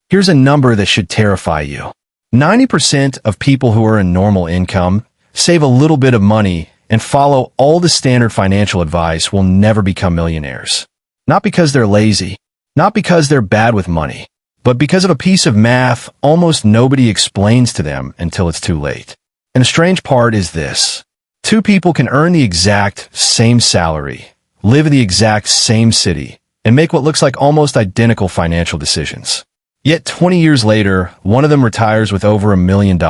Here's a number that should terrify you. 90% of people who earn normal income, save a little bit of money, and follow all the standard financial advice will never become millionaires. Not because they're lazy, not because they're bad with money, but because of a piece of math almost nobody explains to them until it's too late. And the strange part is this. Two people can earn the exact same salary, live in the exact same city, and make what looks like almost identical financial decisions. Yet 20 years later, one of them retires with over $1 million,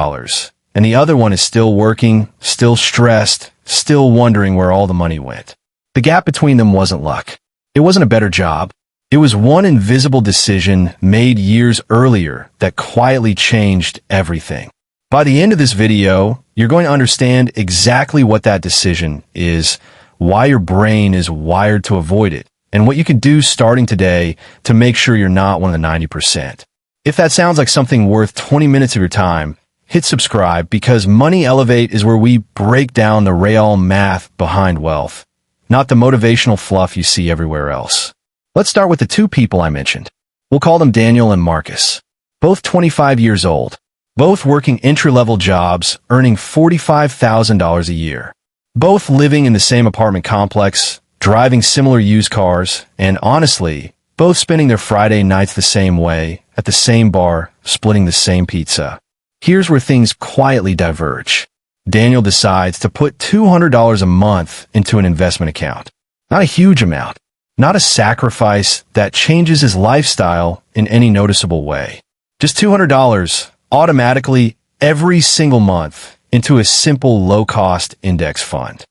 and the other one is still working, still stressed, still wondering where all the money went. The gap between them wasn't luck. It wasn't a better job. It was one invisible decision made years earlier that quietly changed everything. By the end of this video, you're going to understand exactly what that decision is, why your brain is wired to avoid it, and what you can do starting today to make sure you're not one of the 90%. If that sounds like something worth 20 minutes of your time, hit subscribe because Money Elevate is where we break down the real math behind wealth, not the motivational fluff you see everywhere else. Let's start with the two people I mentioned. We'll call them Daniel and Marcus. Both 25 years old. Both working entry-level jobs, earning $45,000 a year. Both living in the same apartment complex, driving similar used cars, and honestly, both spending their Friday nights the same way, at the same bar, splitting the same pizza. Here's where things quietly diverge. Daniel decides to put $200 a month into an investment account. Not a huge amount. Not a sacrifice that changes his lifestyle in any noticeable way. Just $200 automatically every single month into a simple low-cost index fund.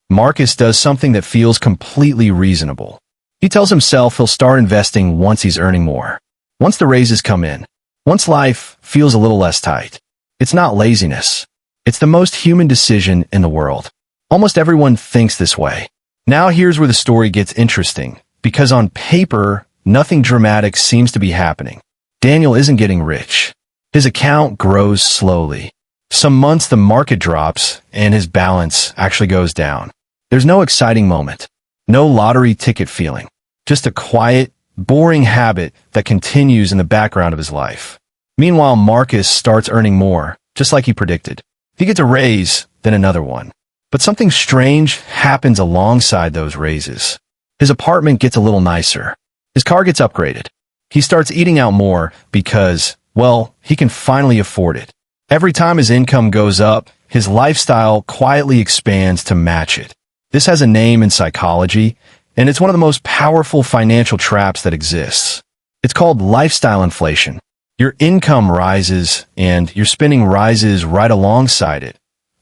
Marcus does something that feels completely reasonable. He tells himself he'll start investing once he's earning more. Once the raises come in. Once life feels a little less tight. It's not laziness. It's the most human decision in the world. Almost everyone thinks this way. Now here's where the story gets interesting, because on paper, nothing dramatic seems to be happening. Daniel isn't getting rich. His account grows slowly. Some months the market drops and his balance actually goes down. There's no exciting moment. No lottery ticket feeling. Just a quiet, boring habit that continues in the background of his life. Meanwhile, Marcus starts earning more, just like he predicted. He gets a raise, then another one. But something strange happens alongside those raises. His apartment gets a little nicer. His car gets upgraded. He starts eating out more because, well, he can finally afford it. Every time his income goes up, his lifestyle quietly expands to match it. This has a name in psychology, and it's one of the most powerful financial traps that exists. It's called lifestyle inflation. Your income rises, and your spending rises right alongside it.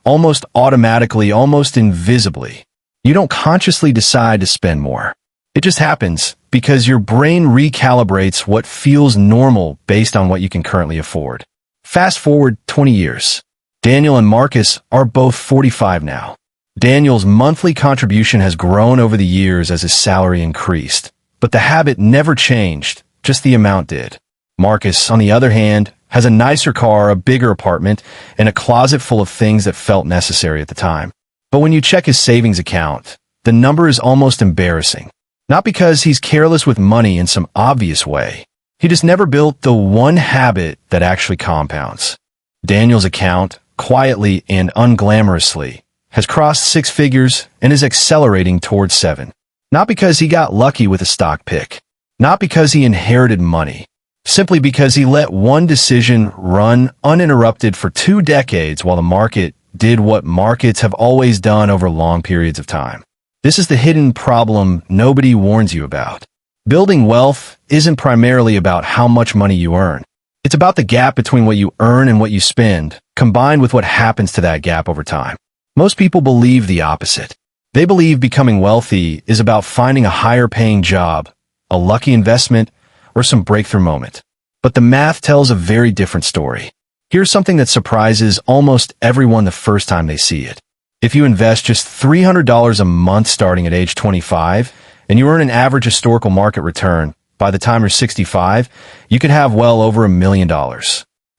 Almost automatically, almost invisibly. You don't consciously decide to spend more. It just happens because your brain recalibrates what feels normal based on what you can currently afford. Fast forward 20 years. Daniel and Marcus are both 45 now. Daniel's monthly contribution has grown over the years as his salary increased, but the habit never changed, just the amount did. Marcus, on the other hand, has a nicer car, a bigger apartment, and a closet full of things that felt necessary at the time. But when you check his savings account, the number is almost embarrassing. Not because he's careless with money in some obvious way. He just never built the one habit that actually compounds. Daniel's account, quietly and unglamorously, has crossed 6 figures and is accelerating towards 7. Not because he got lucky with a stock pick. Not because he inherited money. Simply because he let one decision run uninterrupted for 2 decades while the market did what markets have always done over long periods of time. This is the hidden problem nobody warns you about. Building wealth isn't primarily about how much money you earn. It's about the gap between what you earn and what you spend, combined with what happens to that gap over time. Most people believe the opposite. They believe becoming wealthy is about finding a higher-paying job, a lucky investment, or some breakthrough moment. But the math tells a very different story. Here's something that surprises almost everyone the first time they see it. If you invest just $300 a month starting at age 25, and you earn an average historical market return, by the time you're 65, you could have well over $1 million.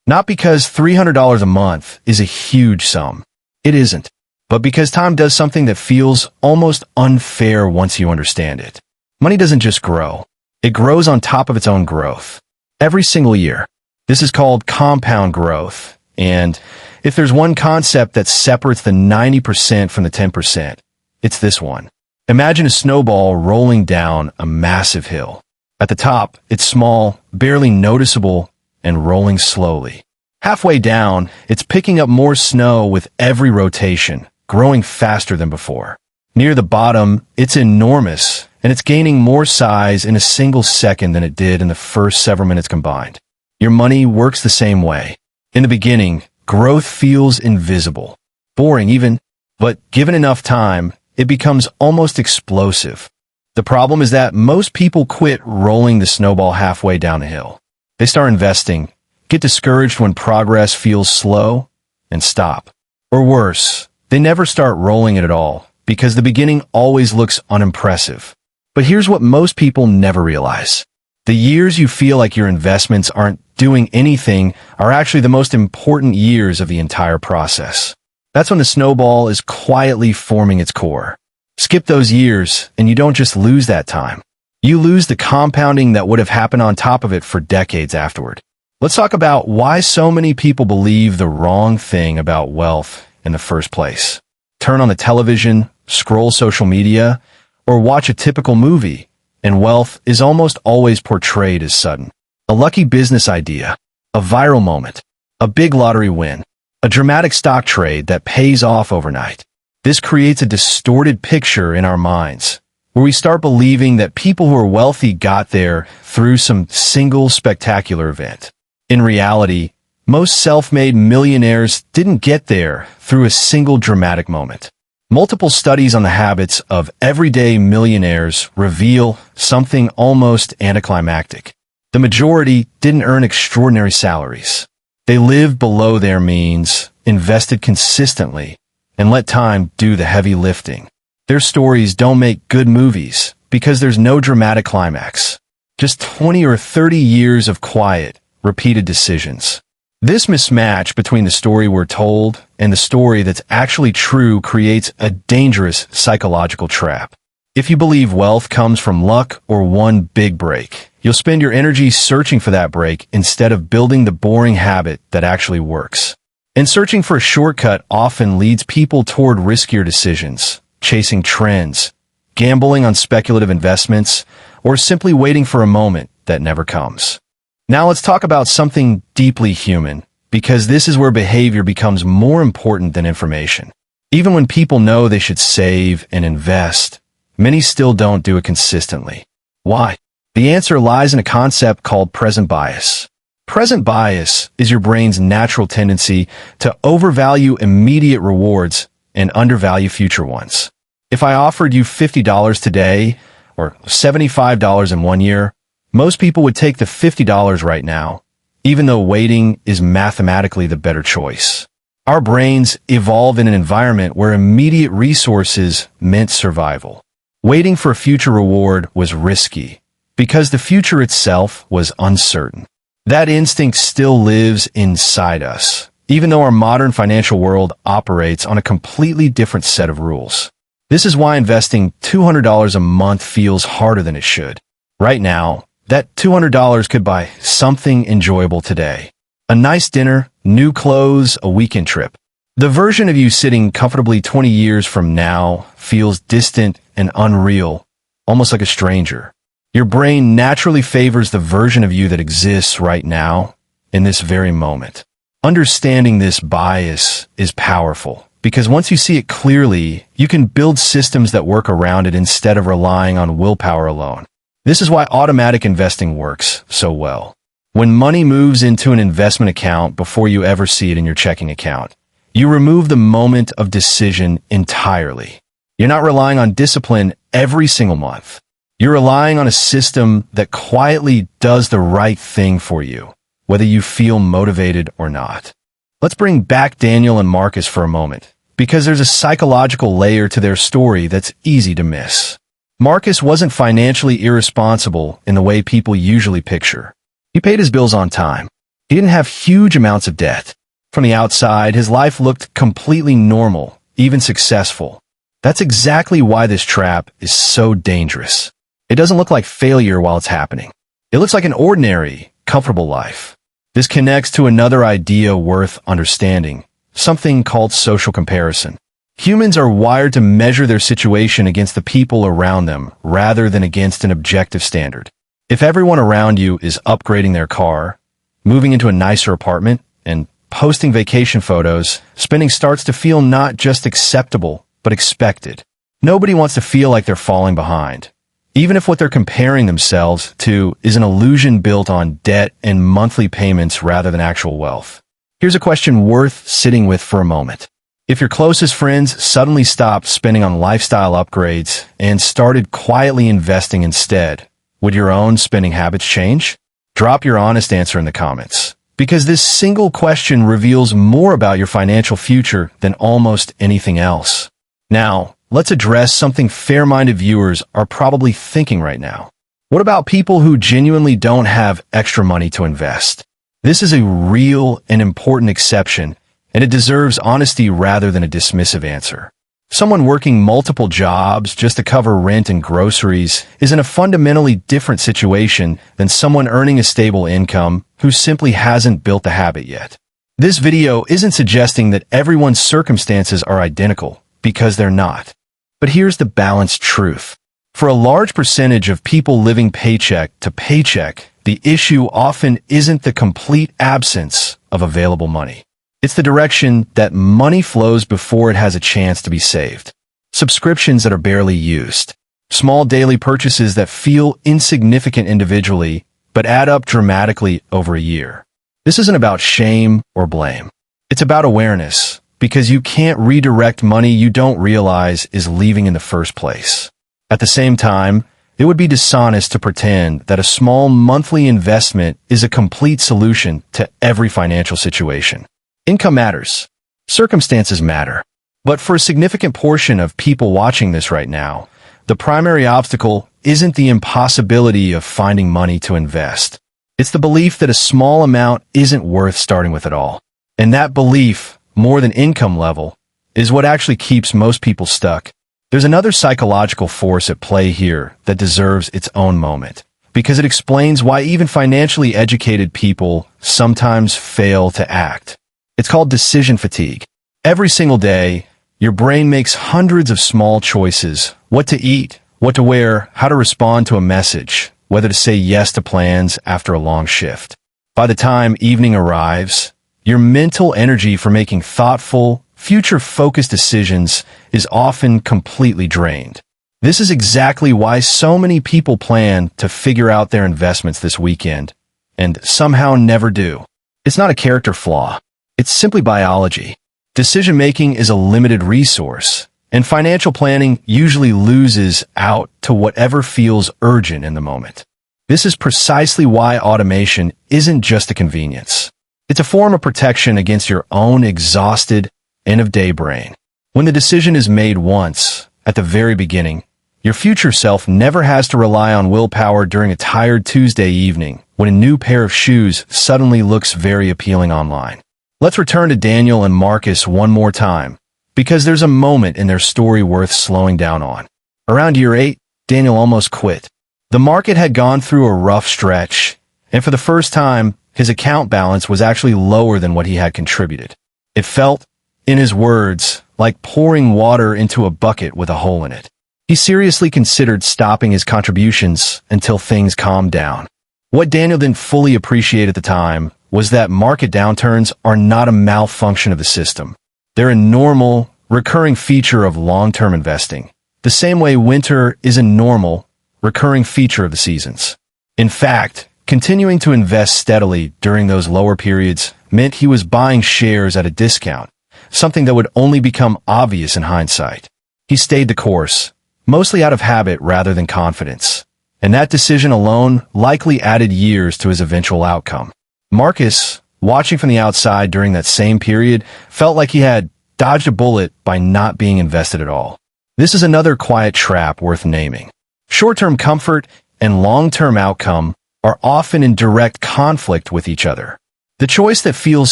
Not because $300 a month is a huge sum. It isn't. But because time does something that feels almost unfair once you understand it. Money doesn't just grow. It grows on top of its own growth. Every single year. This is called compound growth. And if there's one concept that separates the 90% from the 10%, it's this one. Imagine a snowball rolling down a massive hill. At the top, it's small, barely noticeable, and rolling slowly. Halfway down, it's picking up more snow with every rotation, growing faster than before. Near the bottom, it's enormous, and it's gaining more size in a single second than it did in the first several minutes combined. Your money works the same way. In the beginning, growth feels invisible, boring even, but given enough time, it becomes almost explosive. The problem is that most people quit rolling the snowball halfway down the hill. They start investing, get discouraged when progress feels slow, and stop. Or worse, they never start rolling it at all, because the beginning always looks unimpressive. But here's what most people never realize. The years you feel like your investments aren't doing anything are actually the most important years of the entire process. That's when the snowball is quietly forming its core. Skip those years, and you don't just lose that time. You lose the compounding that would have happened on top of it for decades afterward. Let's talk about why so many people believe the wrong thing about wealth in the first place. Turn on the television, scroll social media, or watch a typical movie, and wealth is almost always portrayed as sudden. A lucky business idea, a viral moment, a big lottery win, a dramatic stock trade that pays off overnight. This creates a distorted picture in our minds, where we start believing that people who are wealthy got there through some single spectacular event. In reality, most self-made millionaires didn't get there through a single dramatic moment. Multiple studies on the habits of everyday millionaires reveal something almost anticlimactic. The majority didn't earn extraordinary salaries. They lived below their means, invested consistently, and let time do the heavy lifting. Their stories don't make good movies because there's no dramatic climax. Just 20 or 30 years of quiet, repeated decisions. This mismatch between the story we're told and the story that's actually true creates a dangerous psychological trap. If you believe wealth comes from luck or one big break, you'll spend your energy searching for that break instead of building the boring habit that actually works. And searching for a shortcut often leads people toward riskier decisions, chasing trends, gambling on speculative investments, or simply waiting for a moment that never comes. Now let's talk about something deeply human, because this is where behavior becomes more important than information. Even when people know they should save and invest, many still don't do it consistently. Why? The answer lies in a concept called present bias. Present bias is your brain's natural tendency to overvalue immediate rewards and undervalue future ones. If I offered you $50 today, or $75 in 1 year, most people would take the $50 right now, even though waiting is mathematically the better choice. Our brains evolve in an environment where immediate resources meant survival. Waiting for a future reward was risky, because the future itself was uncertain. That instinct still lives inside us, even though our modern financial world operates on a completely different set of rules. This is why investing $200 a month feels harder than it should. Right now, that $200 could buy something enjoyable today. A nice dinner, new clothes, a weekend trip. The version of you sitting comfortably 20 years from now feels distant and unreal, almost like a stranger. Your brain naturally favors the version of you that exists right now, in this very moment. Understanding this bias is powerful, because once you see it clearly, you can build systems that work around it instead of relying on willpower alone. This is why automatic investing works so well. When money moves into an investment account before you ever see it in your checking account, you remove the moment of decision entirely. You're not relying on discipline every single month. You're relying on a system that quietly does the right thing for you, whether you feel motivated or not. Let's bring back Daniel and Marcus for a moment, because there's a psychological layer to their story that's easy to miss. Marcus wasn't financially irresponsible in the way people usually picture. He paid his bills on time. He didn't have huge amounts of debt. From the outside, his life looked completely normal, even successful. That's exactly why this trap is so dangerous. It doesn't look like failure while it's happening. It looks like an ordinary, comfortable life. This connects to another idea worth understanding, something called social comparison. Humans are wired to measure their situation against the people around them rather than against an objective standard. If everyone around you is upgrading their car, moving into a nicer apartment, and posting vacation photos, spending starts to feel not just acceptable, but expected. Nobody wants to feel like they're falling behind, even if what they're comparing themselves to is an illusion built on debt and monthly payments rather than actual wealth. Here's a question worth sitting with for a moment. If your closest friends suddenly stopped spending on lifestyle upgrades and started quietly investing instead, would your own spending habits change? Drop your honest answer in the comments, because this single question reveals more about your financial future than almost anything else. Now, let's address something fair-minded viewers are probably thinking right now. What about people who genuinely don't have extra money to invest? This is a real and important exception, and it deserves honesty rather than a dismissive answer. Someone working multiple jobs just to cover rent and groceries is in a fundamentally different situation than someone earning a stable income who simply hasn't built the habit yet. This video isn't suggesting that everyone's circumstances are identical, because they're not. But here's the balanced truth. For a large percentage of people living paycheck to paycheck, the issue often isn't the complete absence of available money. It's the direction that money flows before it has a chance to be saved. Subscriptions that are barely used. Small daily purchases that feel insignificant individually, but add up dramatically over a year. This isn't about shame or blame. It's about awareness, because you can't redirect money you don't realize is leaving in the first place. At the same time, it would be dishonest to pretend that a small monthly investment is a complete solution to every financial situation. Income matters. Circumstances matter. But for a significant portion of people watching this right now, the primary obstacle isn't the impossibility of finding money to invest. It's the belief that a small amount isn't worth starting with at all. And that belief, more than income level, is what actually keeps most people stuck. There's another psychological force at play here that deserves its own moment, because it explains why even financially educated people sometimes fail to act. It's called decision fatigue. Every single day, your brain makes hundreds of small choices: what to eat, what to wear, how to respond to a message, whether to say yes to plans after a long shift. By the time evening arrives, your mental energy for making thoughtful, future-focused decisions is often completely drained. This is exactly why so many people plan to figure out their investments this weekend, and somehow never do. It's not a character flaw. It's simply biology. Decision-making is a limited resource, and financial planning usually loses out to whatever feels urgent in the moment. This is precisely why automation isn't just a convenience. It's a form of protection against your own exhausted, end-of-day brain. When the decision is made once, at the very beginning, your future self never has to rely on willpower during a tired Tuesday evening when a new pair of shoes suddenly looks very appealing online. Let's return to Daniel and Marcus one more time, because there's a moment in their story worth slowing down on. Around year 8, Daniel almost quit. The market had gone through a rough stretch, and for the first time, his account balance was actually lower than what he had contributed. It felt, in his words, like pouring water into a bucket with a hole in it. He seriously considered stopping his contributions until things calmed down. What Daniel didn't fully appreciate at the time was that market downturns are not a malfunction of the system. They're a normal, recurring feature of long-term investing, the same way winter is a normal, recurring feature of the seasons. In fact, continuing to invest steadily during those lower periods meant he was buying shares at a discount, something that would only become obvious in hindsight. He stayed the course, mostly out of habit rather than confidence, and that decision alone likely added years to his eventual outcome. Marcus, watching from the outside during that same period, felt like he had dodged a bullet by not being invested at all. This is another quiet trap worth naming. Short-term comfort and long-term outcome are often in direct conflict with each other. The choice that feels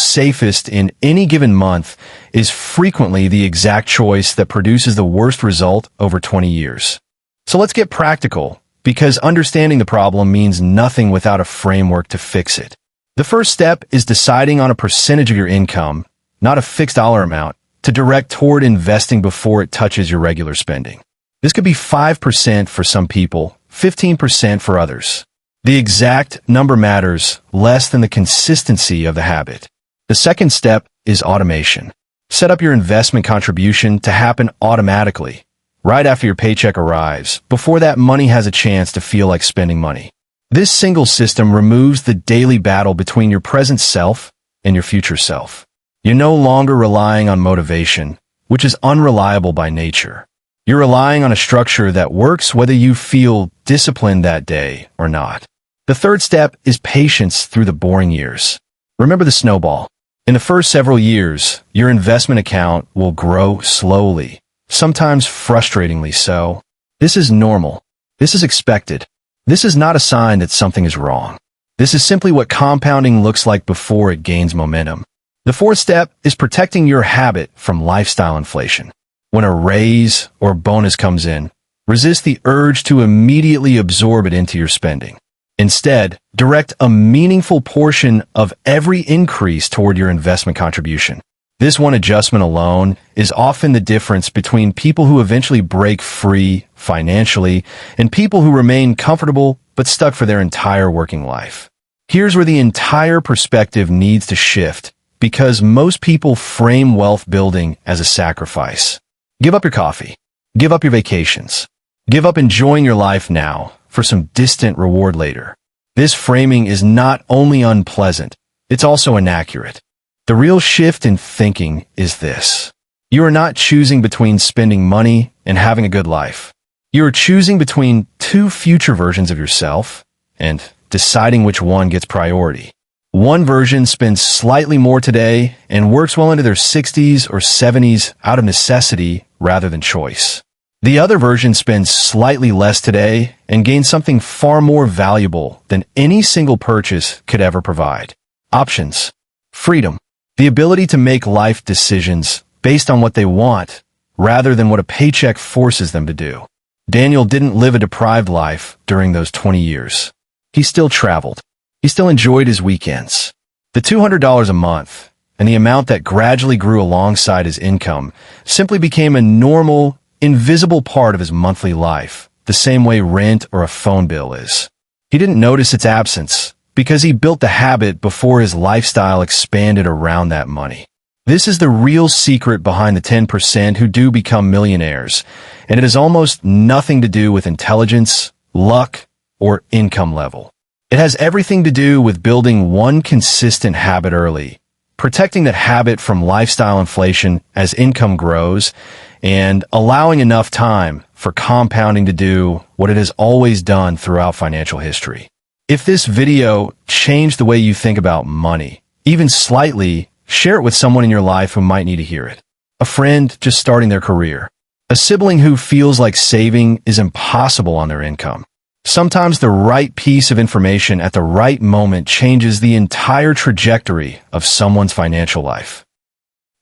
safest in any given month is frequently the exact choice that produces the worst result over 20 years. So let's get practical, because understanding the problem means nothing without a framework to fix it. The first step is deciding on a percentage of your income, not a fixed dollar amount, to direct toward investing before it touches your regular spending. This could be 5% for some people, 15% for others. The exact number matters less than the consistency of the habit. The second step is automation. Set up your investment contribution to happen automatically, right after your paycheck arrives, before that money has a chance to feel like spending money. This single system removes the daily battle between your present self and your future self. You're no longer relying on motivation, which is unreliable by nature. You're relying on a structure that works whether you feel disciplined that day or not. The third step is patience through the boring years. Remember the snowball. In the first several years, your investment account will grow slowly, sometimes frustratingly so. This is normal. This is expected. This is not a sign that something is wrong. This is simply what compounding looks like before it gains momentum. The fourth step is protecting your habit from lifestyle inflation. When a raise or bonus comes in, resist the urge to immediately absorb it into your spending. Instead, direct a meaningful portion of every increase toward your investment contribution. This one adjustment alone is often the difference between people who eventually break free financially and people who remain comfortable but stuck for their entire working life. Here's where the entire perspective needs to shift, because most people frame wealth building as a sacrifice. Give up your coffee. Give up your vacations. Give up enjoying your life now for some distant reward later. This framing is not only unpleasant, it's also inaccurate. The real shift in thinking is this. You are not choosing between spending money and having a good life. You are choosing between two future versions of yourself and deciding which one gets priority. One version spends slightly more today and works well into their 60s or 70s out of necessity rather than choice. The other version spends slightly less today and gains something far more valuable than any single purchase could ever provide. Options. Freedom. The ability to make life decisions based on what they want rather than what a paycheck forces them to do. Daniel didn't live a deprived life during those 20 years. He still traveled. He still enjoyed his weekends. The $200 a month and the amount that gradually grew alongside his income simply became a normal, invisible part of his monthly life, the same way rent or a phone bill is. He didn't notice its absence because he built the habit before his lifestyle expanded around that money. This is the real secret behind the 10% who do become millionaires, and it has almost nothing to do with intelligence, luck, or income level. It has everything to do with building one consistent habit early, protecting that habit from lifestyle inflation as income grows, and allowing enough time for compounding to do what it has always done throughout financial history. If this video changed the way you think about money, even slightly, share it with someone in your life who might need to hear it. A friend just starting their career. A sibling who feels like saving is impossible on their income. Sometimes the right piece of information at the right moment changes the entire trajectory of someone's financial life.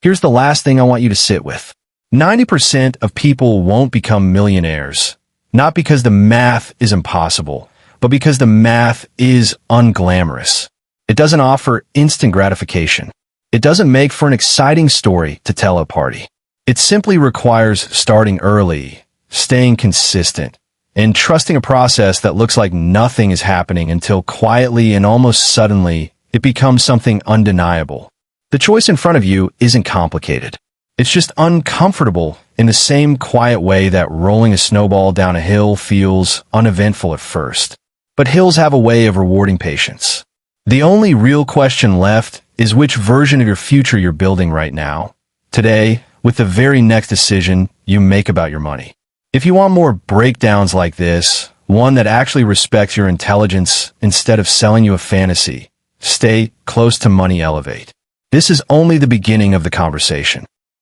Here's the last thing I want you to sit with. 90% of people won't become millionaires, not because the math is impossible, but because the math is unglamorous. It doesn't offer instant gratification. It doesn't make for an exciting story to tell at a party. It simply requires starting early, staying consistent, and trusting a process that looks like nothing is happening until quietly and almost suddenly it becomes something undeniable. The choice in front of you isn't complicated. It's just uncomfortable in the same quiet way that rolling a snowball down a hill feels uneventful at first. But hills have a way of rewarding patience. The only real question left is which version of your future you're building right now, today, with the very next decision you make about your money. If you want more breakdowns like this, one that actually respects your intelligence instead of selling you a fantasy, stay close to Money Elevate. This is only the beginning of the conversation.